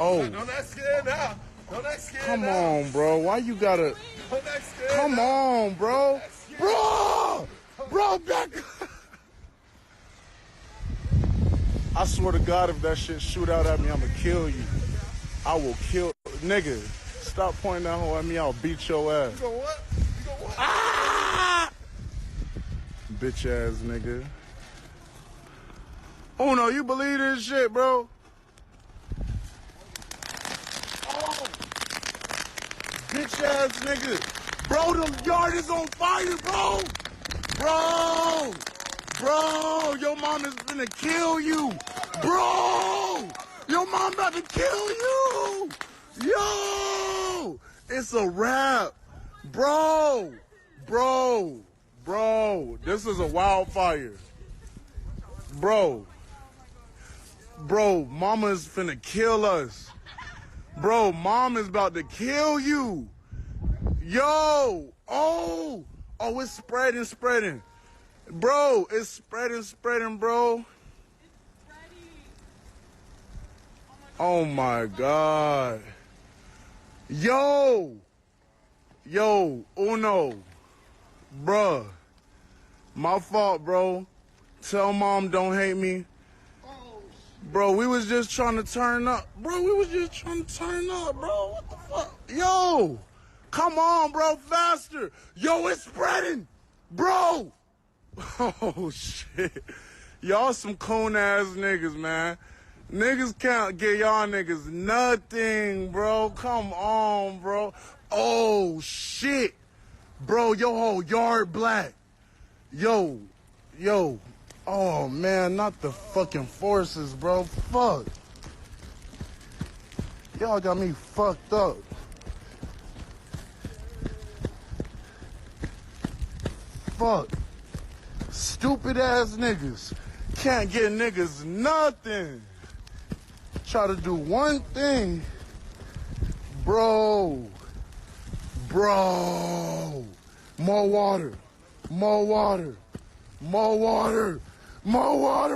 Oh. Don't that scared now. Don't that scared Come now. on, bro. Why you gotta... Don't that scared Come now. on, bro. Bro, back... I swear to God, if that shit shoot out at me, I'ma kill you. I will kill... Nigga, stop pointing that hoe at me. I'll beat your ass. You go what? You go what? Ah! Bitch ass nigga. Oh no, you believe this shit, bro? Oh! Bitch ass nigga. Bro, the yard is on fire, bro! Bro, your mom is finna kill you. Bro, your mom about to kill you. Yo, it's a wrap. Bro, this is a wildfire. Bro, mama is finna kill us. Bro, mom is about to kill you. Yo, oh, it's spreading. Bro, it's spreading, bro. Oh my God. Yo, Uno. Bruh. My fault, bro. Tell mom don't hate me. Bro, we was just trying to turn up. Bro, what the fuck? Yo, come on, bro, faster. Yo, it's spreading. Bro. Oh, shit. Y'all some coon-ass niggas, man. Niggas can't get y'all niggas nothing, bro. Come on, bro. Oh, shit. Bro, your whole yard black. Yo. Oh, man, not the fucking forces, bro. Fuck. Y'all got me fucked up. Fuck. Stupid ass niggas. Can't get niggas nothing. Try to do one thing. Bro. More water.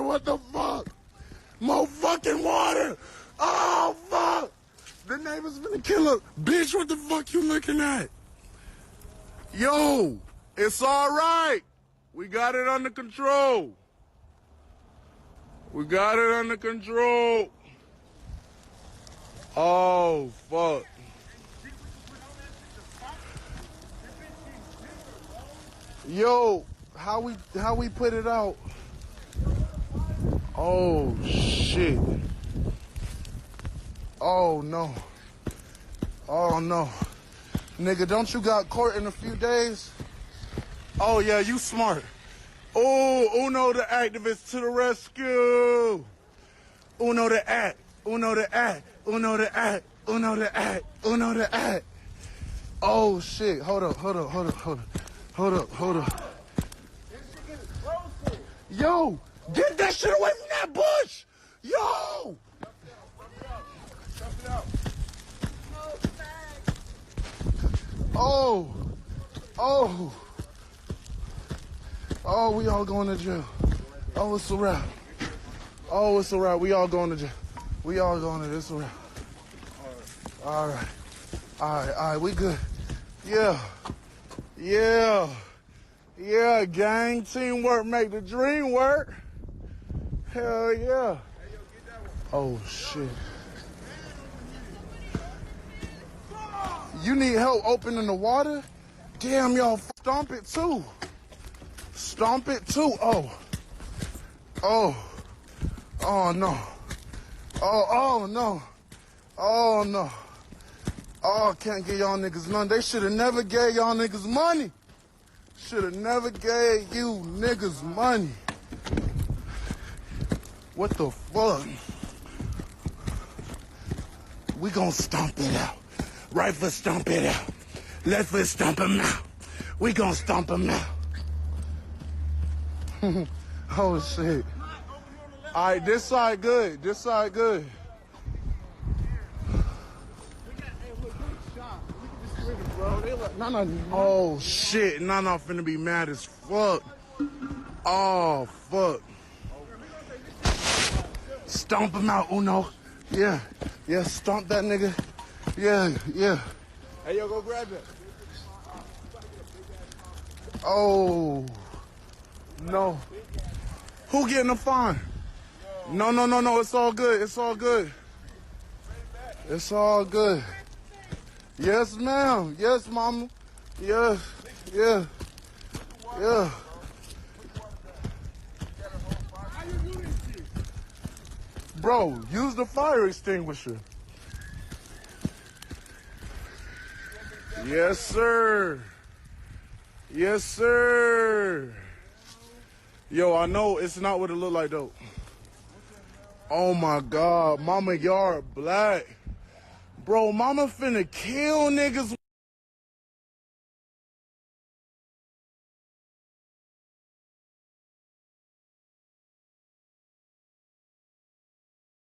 What the fuck? More fucking water. Oh, fuck. The neighbor's gonna kill us. Bitch, what the fuck you looking at? Yo, it's all right. We got it under control. Oh, fuck. Yo, how we put it out? Oh, shit. Oh, no. Nigga, don't you got court in a few days? Oh, yeah, you smart. Oh, Uno the activist to the rescue. Uno the act. Oh, shit. Hold up. Yo, get that shit away from that bush. Yo. Oh, we all going to jail. Oh, it's a wrap. We all going to jail. It's a wrap. All right, we good. Yeah, gang, teamwork make the dream work. Hell yeah. Oh, shit. You need help opening the water? Damn, y'all, stomp it too. Oh, no. Oh, can't give y'all niggas none. They should have never gave y'all niggas money. What the fuck? We gonna stomp it out. Right foot stomp it out. Left foot stomp him out. We gonna stomp him out. Oh, shit. All right, this side good. Oh, shit. Nana finna be mad as fuck. Oh, fuck. Stomp him out, Uno. Yeah. Yeah, stomp that nigga. Yeah, yeah. Hey, yo, go grab it. Oh. No. Who getting a fine? No, no, no, no. It's all good. It's all good. It's all good. Yes, ma'am. Yes, mama. Yes. Yeah. Yeah. Bro, use the fire extinguisher. Yes, sir. Yes, sir. Yo, I know it's not what it look like, though. Oh, my God. Mama yard black. Bro, mama finna kill niggas.